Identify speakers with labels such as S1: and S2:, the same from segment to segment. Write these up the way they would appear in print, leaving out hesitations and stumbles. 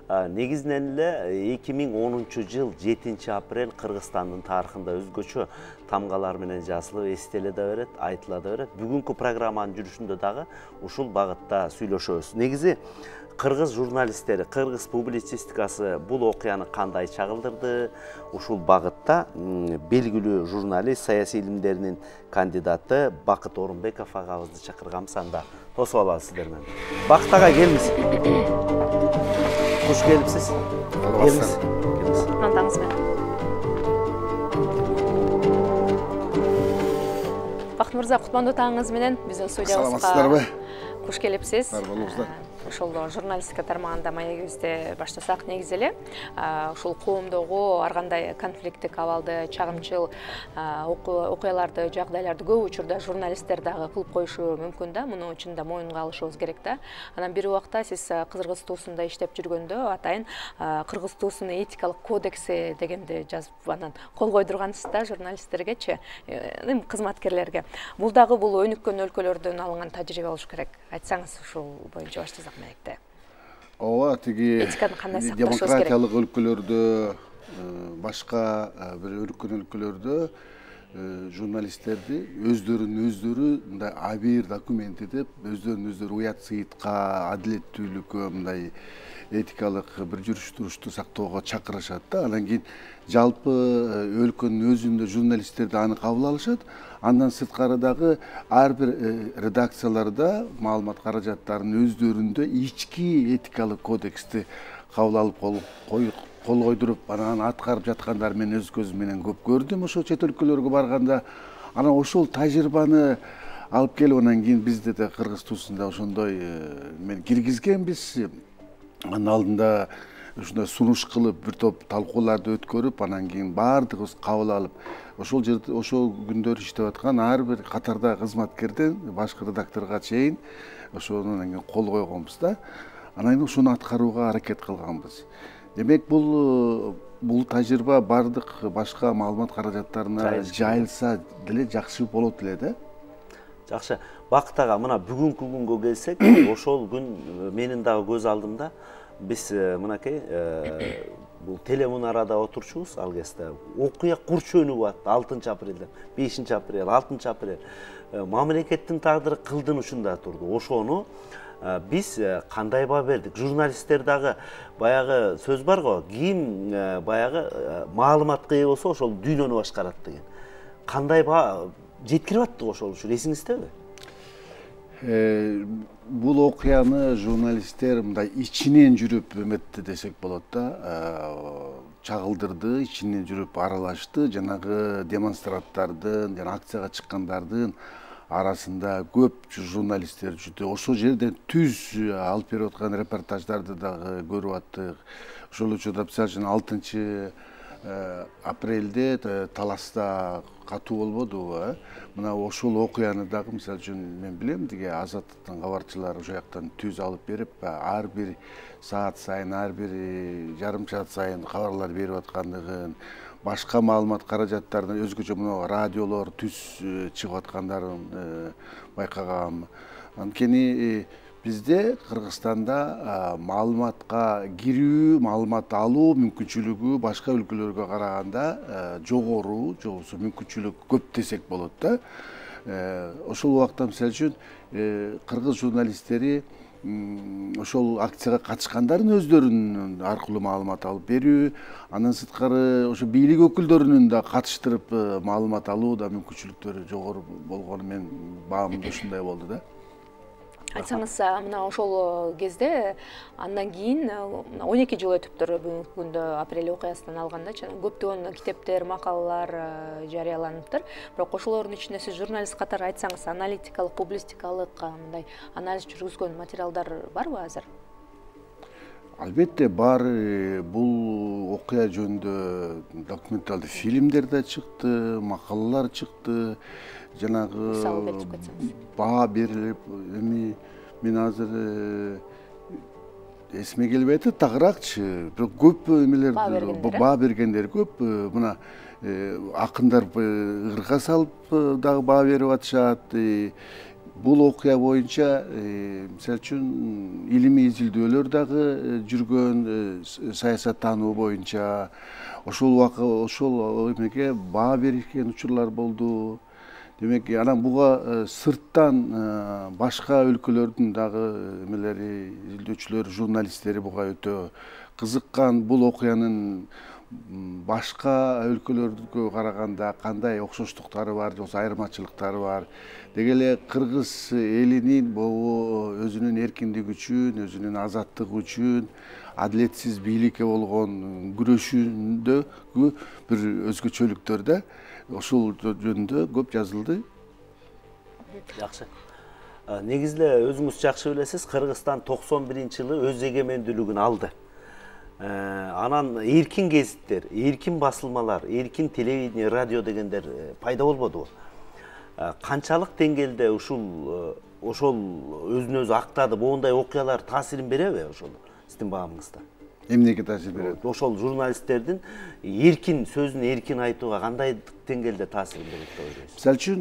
S1: Негизинен эле 2010 жыл 7 апрель Кыргызстандын тарыхында өзгөчө тамгалар менен жазылып, эстеле да берет, айтыла да берет. Бүгүнкү программанын жүрүшүндө дагы ушул багытта сүйлөшөбүз. Негизи кыргыз журналисттери, кыргыз публицистикасы бул окуяны кандай чагылдырды? Ушул багытта белгилүү журналист, саясий илимдеринин кандидаты Бакыт Орунбеков агабызды чакырганбыз, анда тосуп алабыз сиздер менен. Бакыт ага, келиңиз. Куш келипсиз? Келиңиз.
S2: Мантаңыз менен. Бакыт мырза, кутмандуу таңыңыз менен биздин студиябызга куш келипсиз. Ошол журналистика тармагында маегибизди баштасак, негизи эле ушул коомдогу ар кандай конфликттик абалды, чагымчыл окуяларды, жагдайларды көп учурда журналисттер дагы кылып коюшу мүмкүн да. Муну чынында моюнга алышыбыз керек да. Анан бир убакта сиз Кыргыз туусунда иштеп жүргөндө атайын Кыргыз туусунун этикалык кодекси дегенди жазып анан кол койдургансыз да журналисттергечи, кызматкерлерге. Бул дагы бул өнүккөн өлкөлөрдөн алынган тажрыйба болуш керек. Айтсаңыз ушул боюнча баштасак мекте.
S3: Ооба, тиги демократиялык өлкөлөрдө, башка бир өркөн өлкөлөрдө журналисттерди өздөрү мындай абийир документ этип, өздөрү уят сыйытка, адилеттүүлүккө, мындай этикалык бир жүрүш-турушту сактоого чакырышат да. Анан кийин жалпы өлкөнүн өзүндө журналисттерди аны кабыл алышат. Андан сырткары дагы ар бир редакцияларда маалымат каражаттарынын өздөрүндө ички этикалык кодексти кабыл алып кол койдуруп, анан аткарып жаткандары мен өз көзүм менен көп көрдүм ошо чет өлкөлөргө барганда. Анан ошол тажрыйбаны алып келип, анан кийин бизде да Кыргыз туусунда ошондой мен киргизгенбиз. Анын алдында ушундай сунуш кылып, бир топ талкууларды өткөрүп, анан кийин баардыгыбыз кабыл алып, ошол жерде ошол күндөр иштеп аткан ар бир катарда кызматкерден башкы редакторго чейин ошонун кол койгонбуз да. Анан ошону аткарууга аракет кылганбыз. Демек, бул тажрыйба бардык башка маалымат каражаттарына жайылса деле жакшы болот эле да.
S1: Жакшы. Бакыт ага, мына бүгүнкү күнгө келсек, ошол күн менин дагы көз алдымда. Биз мынакей бул телемунарада отурчубуз, ал кезде окуя курч өнүгүп атты. 6 апрелден 5 апрель, 6 апрель. Мамлекеттин тагдыры кылдын учунда турду. Ошону биз кандай баа бердик? Журналисттер дагы баягы сөз бар го, ким баягы маалыматка ээ болсо ошол дүйнөнү башкарат деген. Кандай баа жеткирип аттык ошол үчүн, эсиңиздеби?
S3: Бул окуяны журналисттер мындай ичинен жүрүп эметти десек болот да. Чагылдырды, ичинен жүрүп аралашты. Жанагы демонстранттардын, жана акцияга чыккандардын арасында көп журналисттер жүрдү. Ошол жерден түз алып берип аткан репортаждарды дагы көрүп аттык. Ошол учурда мисалы үчүн 6 апрелде таласта катуу болбодубу? Мына ошол окуяны дагы мисалы үчүн мен билем, деге Азаттыктын кабарчылары ошол жактан түз алып берип, ар бир саат сайын, ар бир жарым саат сайын кабарлар берип аткандыгын, башка маалымат каражаттарынан өзгөчө мына радиолор түз чыгып аткандарын байкагам. Анткени бизде Кыргызстанда маалыматка кирүү, маалымат алуу мүмкүнчүлүгү башка өлкөлөргө караганда жогору, жобосу мүмкүнчүлүк көп десек болот да. Ошол убакта мисалы үчүн кыргыз журналисттери ошол акцияга катышкандардын өздөрүнүн аркылуу маалымат алып берүү, андан сырткары ошо бийлик өкүлдөрүнүн да катыштырып маалымат алуу да мүмкүнчүлүктөрү жогору болгону мен баамымда ушундай болду да.
S2: Айтсаңыз, мына ошол кезде андан кийин 12 жыл өтүптүр бүгүнкү күндө апрель окуясынан алганда, көптөгөн китептер, макалалар жарыяланыптыр. Бирок ошолордун ичинде сиз журналист катары айтсаңыз, аналитикалык, публистикалык мындай анализ жүргүзгөн материалдар барбы азыр?
S3: Албетте бар. Бул окуя жөнүндө документалдуу фильмдер да чыкты, макалалар чыкты. Жанагы баа берилип, эми мен азыр эсиме келбей атат, тагыракчы. Бирок көп эмелер баа бергендер көп. Мына акындар ырга салып дагы баа берип атышат. бул окуя боюнча мисалы үчүн илимий изилдөөлөр дагы жүргөн, саясаттануу боюнча ошол эмеге баа беришкен учурлар болду. Демек, анан буга сырттан башка өлкөлөрдүн дагы эмелери, изилдөөчүлөр, журналисттери буга өтө кызыккан. Бул окуянын башка өлкөлөргө караганда кандай окшоштуктары бар, же айырмачылыктары бар. Деги эле кыргыз элинин бул өзүнүн эркиндиги үчүн, өзүнүн азаттыгы үчүн, адилетсиз бийликке болгон күрөшүндөгү бир өзгөчөлүктөр да ошол жөнүндө көп жазылды.
S1: Жакшы. Негизи эле өзүңүз жакшы билесиз, Кыргызстан 91-жылы өз эгемендүүлүгүн алды. Анан эркин гезиттер, эркин басылмалар, эркин телевидение, радио дегендер пайда болбодубу? Канчалык деңгээлде ошол өзүн өзү актады, моундай окуялар таасирин береби ошол сиздин баамыңызда?
S3: Эмнеге таасир берет?
S1: Ошол журналисттердин эркин сөзүн эркин айтууга кандай деңгээлде таасирин берет деп ойлойсуз?
S3: Мисалы үчүн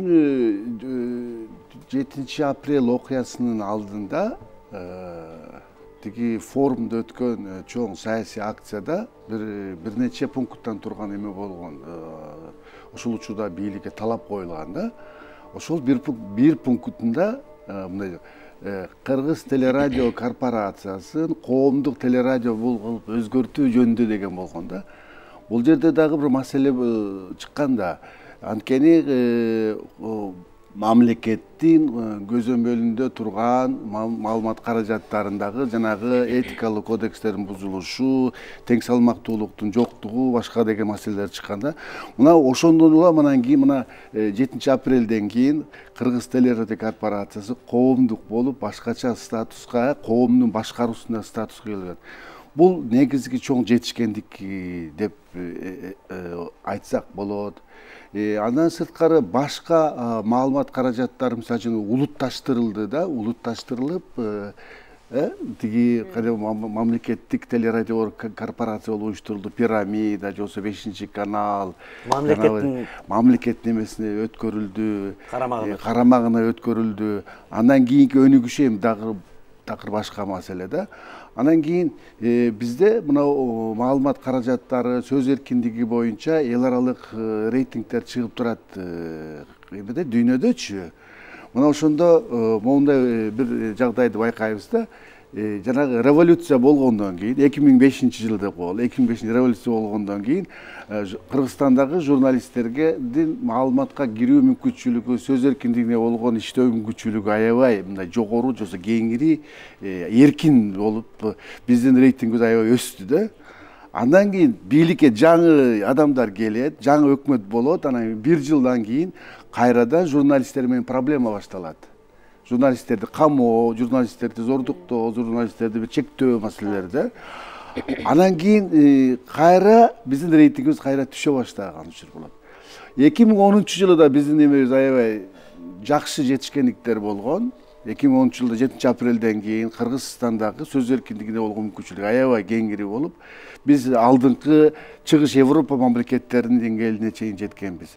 S3: 7 апрель окуясынын алдында тиги форумда өткөн чоң саясий акцияда бир нече пункттан турган эме болгон. Ошол учурда бийликке талап коюлган да. Ошол бир пунктунда мындай Кыргыз телерадио корпорациясын коомдук телерадио кылып өзгөртүү жөнүндө деген болгон да. Бул жерде дагы бир маселе чыккан да. Анткени мамлекеттин көзөмөлүндө турган маалымат каражаттарындагы жанагы этикалык кодекстердин бузулушу, тең салмактуулуктун жоктугу, башка деген маселелер чыкканда, мына ошондон улам анан кийин мына 7 апрелден кийин Кыргыз телерадио корпорациясы коомдук болуп, башкача статуска, коомдун башкаруусунда статуска келген. Бул негизги чоң жетишкендик деп айтсак болот. Андан сырткары башка маалымат каражаттары мисалы үчүн улутташтырылды да, улутташтырылып, тиги мамлекеттик телерадио корпорация болуп уюштурулду, Пирамида, же болбосо 5-канал, мамлекеттин эмесине өткөрүлдү, карамагына өткөрүлдү. Андан кийинки өнүгүшү эми дагы такыр башка маселе да. Анан кийин бизде мына маалымат каражаттары, сөз эркиндиги боюнча эл аралык рейтингдер чыгып турат эмеде, дүйнөдөчү. Мына ошондо моундай бир жагдайды байкайбыз да. Жанагы революция болгондон кийин 2005-жылы деп коелу, 2005 революция болгондон кийин Кыргызстандагы журналисттердин маалыматка кирүү мүмкүнчүлүгү, сөз эркиндигине болгон иштөө мүмкүнчүлүгү аябай мындай жогору, же кеңири, эркин болуп, биздин рейтингибиз аябай өстү да. Андан кийин бийликке жаңы адамдар келет, жаңы өкмөт болот, анан 1 жылдан кийин кайрадан журналисттер менен проблема башталат. Журналисттерди камоо, журналисттерди зордуктоо, журналисттерди бир чектөө маселелери да. Анан кийин кайра биздин рейтингибиз кайра түшө баштаган учур болот. 2010-жылы да биздин эмебиз аябай жакшы жетишкендиктер болгон. 2010-жылда 7 апрелден кийин Кыргызстандагы сөз эркиндигине болгон мүмкүнчүлүк аябай кеңири болуп, биз алдыңкы чыгыш Европа мамлекеттеринин деңгээлине чейин жеткенбиз.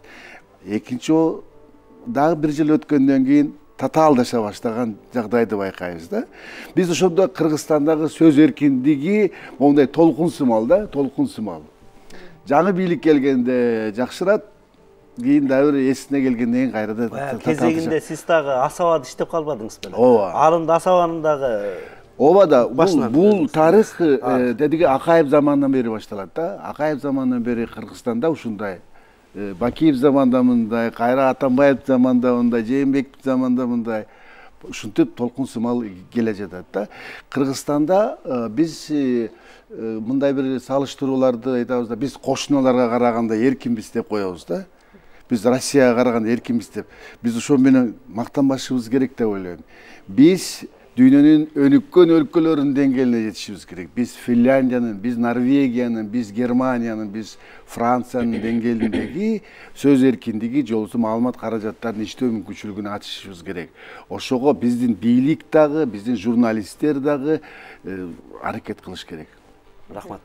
S3: Экинчи дагы 1 жыл өткөндөн кийин татаалдаша баштаган жагдайды байкайбыз да. Биз ошондо Кыргызстандагы сөз эркиндиги мондай толкун сымал да, толкун сымал. Жаңы бийлик келгенде жакшырат, кийин дагы бир эсине келгенден кийин кайрадан татаалдаша.
S1: Кезегинде сиз дагы Асабада иштеп калбадыңыз беле?
S3: Ооба.
S1: Арында Асабанын дагы
S3: Ооба да, бул тарых дедиги Акаев заманынан бери башталат да. Акаев заманынан бери Кыргызстанда ушундай Бакиев заманда мындай, кайра Атамбаев заманда мындай, Жээнбеков заманда мындай, ушинтип толкун сымал келе жатат да. Кыргызстанда биз мындай бир салыштырууларды айтабыз да, биз кошуналарга караганда эркинбиз деп коебуз да. Биз Россияга караганда эркинбиз деп. Биз ошол менен мактанбашыбыз керек деп ойлойм. Биз дүйнөнүн өнүккөн өлкөлөрүнүн деңгээлине жетишибиз керек. Биз Финляндиянын, биз Норвегиянын, биз Германиянын, биз Франциянын деңгээлиндеги сөз эркиндиги, же болбосо маалымат каражаттарын иштөө мүмкүнчүлүгүн ачышыбыз керек. Ошого биздин бийлик дагы, биздин журналисттер дагы аракет кылыш керек.
S1: Рахмат.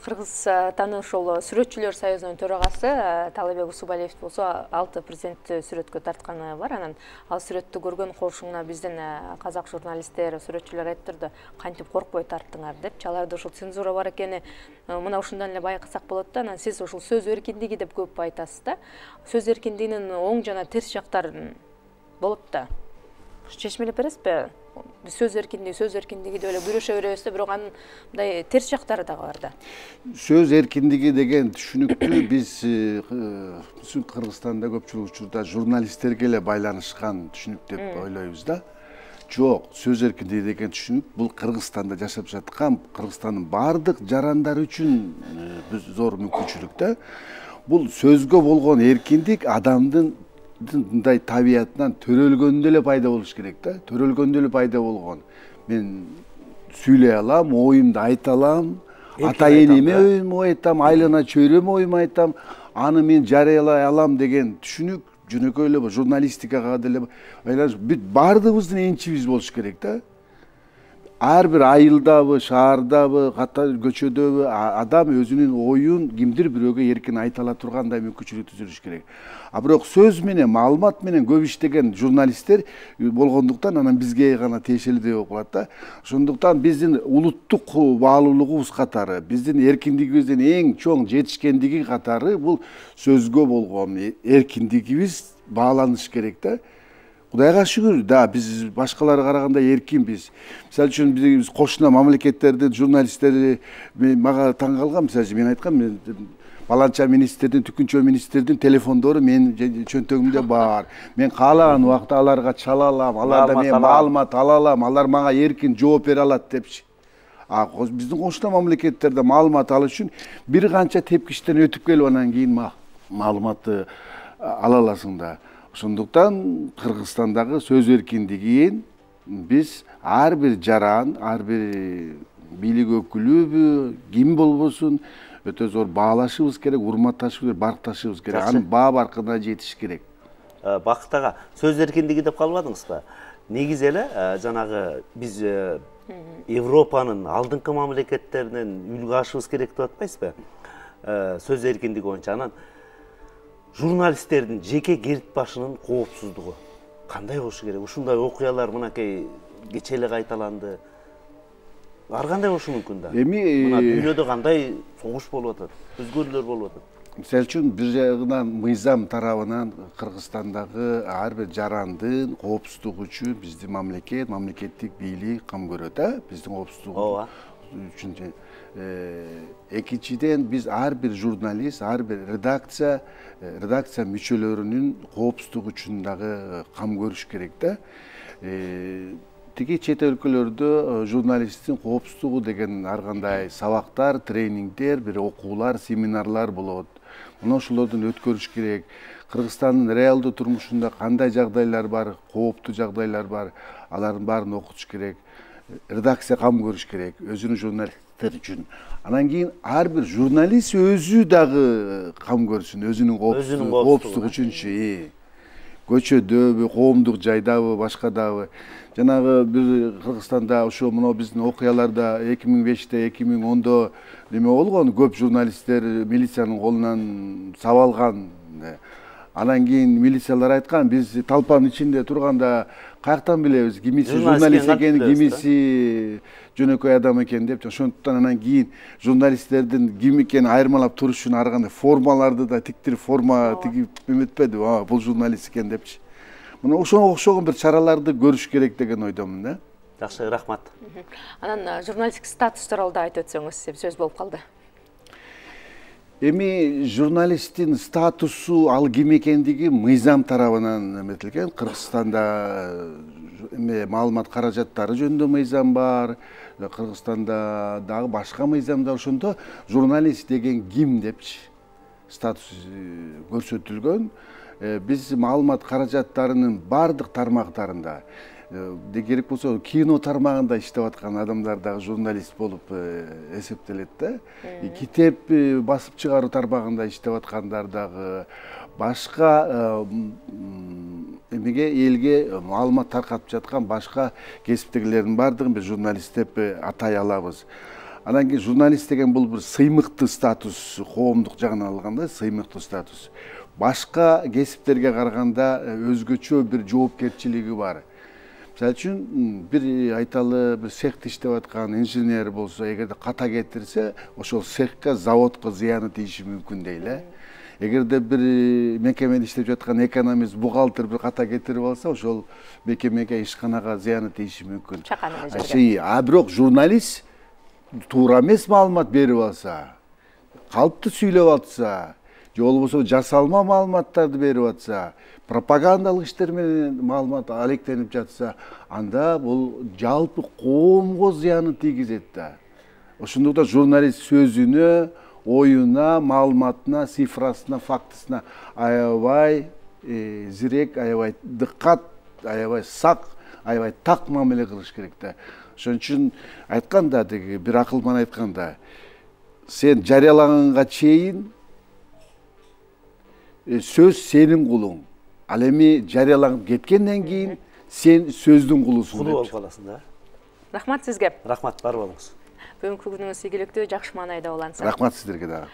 S2: Кыргызстандын ошол сүрөтчүлөр союзунун төрагасы Талабек Усубалиев болсо 6 президентти сүрөткө тартканы бар. Анан ал сүрөттү көргөн кошуна биздин казак журналисттер, сүрөтчүлөр айттырды, кантип коркпой тарттыңар деп. Аларда ошол цензура бар экени мына ушундан эле байкасак болот да. Анан сиз ушул сөз эркиндиги деп көп айтасыз да. Сөз эркиндигинин оң жана терс жактары болот да. Чечмелеп бересизби? Сөз эркиндиги деп эле күрөшө беребиз да, бирок анын мындай терс жактары дагы бар да.
S3: Сөз эркиндиги деген түшүнүктү биз Кыргызстанда көпчүлүк учурда журналисттерге эле байланышкан түшүнүк деп ойлойбуз да. Жок, сөз эркиндиги деген түшүнүк бул Кыргызстанда жашап жаткан Кыргызстандын бардык жарандары үчүн зор мүмкүнчүлүк да. Бул сөзгө болгон эркиндик адамдын мындай табиятынан төрөлгөндө эле пайда болуш керек да. Төрөлгөндө эле пайда болгон. Мен сүйлөй алам, оюмду айта алам, ата энеме оюмду айтам, айлана чөйрөмө оюмду айтам, аны мен жарыялай алам деген түшүнүк жөнөкөй эле журналистикага деле байланыш. Бүт бардыгыбыздын энчибиз болуш керек да. Ар бир айылдабы, шаардабы, көчөдөбү адам өзүнүн оюн кимдир бирөөгө эркин айта ала тургандай мүмкүнчүлүк түзүлүш керек. А бирок сөз менен, маалымат менен көп иштеген журналисттер болгондуктан анан бизге гана тиешелүү деп калат да. Ошондуктан биздин улуттук баалуулугубуз катары, биздин эркиндигибиздин эң чоң жетишкендиги катары бул сөзгө болгон эркиндигибиз бааланыш керек да. Кудайга шүгүр, да, биз башкаларга караганда эркинбиз. Мисалы үчүн биз кошуна мамлекеттердин журналисттери мага таң калган. Мисалы үчүн мен айткам, баланча министрдин, түкүнчө министрдин телефондору менин чөнтөгүмдө бар. Мен каалаган убакта аларга чала алам, алардан мен маалымат ала алам, алар мага эркин жооп бере алат депчи. Биздин кошуна мамлекеттерде маалымат алыш үчүн бир канча тепкичтен өтүп келип анан кийин маалыматты ала аласың да. Ошондуктан Кыргызстандагы сөз эркиндигин биз ар бир жаран, ар бир бийлик өкүлүбү, ким болбосун өтө зор баалашыбыз керек, урматташыбыз керек, баркташыбыз керек. Анын баа баркына жетиш керек.
S1: Бакыт ага, сөз эркиндиги деп калбадыңызбы? Негизи эле жанагы биз Европанын алдыңкы мамлекеттеринен үлгү ашыбыз керек деп атпайсызбы? Сөз эркиндиги боюнча анан журналисттердин жеке керт башынын коопсуздугу кандай болушу керек? Ушундай окуялар мынакей кече эле кайталанды. Ар кандай болушу мүмкүн да? Мына дүйнөдө кандай согуш болуп атат, өзгөрүүлөр болуп атат.
S3: Мисалы үчүн бир жагынан мыйзам тарабынан Кыргызстандагы ар бир жарандын коопсуздугу үчүн биздин мамлекеттик бийлик кам көрөт да, биздин коопсуздугу үчүн. Экинчиден биз ар бир журналист, ар бир редакция мүчөлөрүнүн коопсуздугу үчүн дагы кам көрүш керек да. Тиги чет өлкөлөрдө журналисттин коопсуздугу деген ар кандай сабактар, тренингдер, бир окуулар, семинарлар болот. Мына ошолордун өткөрүш керек. Кыргызстандын реалдуу турмушунда кандай жагдайлар бар, кооптуу жагдайлар бар, алардын баарын окутуш керек. Редакция кам көрүш керек, өзүнүн журналисттер үчүн. Анан кийин ар бир журналист өзү дагы кам көрсүн, өзүнүн коопсуздугу үчүнчү. Көчөдөбү, коомдук жайдабы, башкадабы. Жанагы бир Кыргызстанда ошо мына биздин окуяларда 2005-те, 2010-до неме болгон, көп журналисттер милициянын колунан сабалган. Анан кийин милициялар айткан, биз талпанын ичинде турганда каяктан билебиз, кимиси журналист экен, кимиси жөнөкөй адам экен деп. Ошондуктан анан кийин журналисттердин ким экенин айырмалап туруш үчүн ар кандай формаларды да тиктирип, форма тигип эметпеди, бул журналист экен депчи. Мына ошого окшогон бир чараларды көрүш керек деген ойдомун да.
S1: Жакшы, рахмат.
S2: Анан журналисттик статус тууралуу да айтып өтсөңүз, сөз болуп калды.
S3: Эми журналисттин статусу ал ким экендиги мыйзам тарабынан эметилген. Кыргызстанда маалымат каражаттары жөнүндө мыйзам бар. Кыргызстанда дагы башка мыйзамдар ошондо журналист деген ким депчи статус көрсөтүлгөн. Биз маалымат каражаттарынын бардык тармактарында керек болсо кино тармагында иштеп аткан адамдар дагы журналист болуп эсептелет да. Китеп басып чыгаруу тармагында иштеп аткандар дагы, башка эмеге элге маалымат таркатып жаткан башка кесиптегилердин бардыгын биз журналист деп атай алабыз. Анан кийин журналист деген бул бир сыймыктуу статус, коомдук жагынан алганда сыймыктуу статус. Башка кесиптерге караганда өзгөчө бир жоопкерчилиги бар. Мисалы үчүн бир айталы бир цехте иштеп аткан инженер болсо, эгерде ката кетирсе, ошол цехке, заводко зыяны тийиши мүмкүн дейли. Эгерде бир мекемеде иштеп жаткан экономист, бухгалтер бир ката кетирип алса, ошол мекемеге, ишканага зыяны тийиши мүмкүн. А бирок журналист туура эмес маалымат берип алса, калыптуу сүйлөп атса, же болбосо жасалма маалыматтарды берип атса, пропагандалык иштер менен маалымат алектенип жатса, анда бул жалпы коомго зыянын тийгизет да. Ошондуктан журналист сөзүнө, оюна, маалыматына, цифрасына, фактысына аябай зирек, аябай дыккат, аябай сак, аябай так мамиле кылыш керек да. Ошон үчүн айтканда, деги бир акылман айтканда, сен жарыялаганга чейин сөз сенин кулуң. Ал эми жарыялагып кеткенден кийин сен сөздүн кулусуң.
S1: Кулу болуп каласың да.
S2: Рахмат сизге.
S1: Рахмат, бар болуңуз.
S2: Бүгүнкү күнүңүз ийгиликтүү, жакшы маанайда улансын.
S3: Рахмат сиздерге дагы.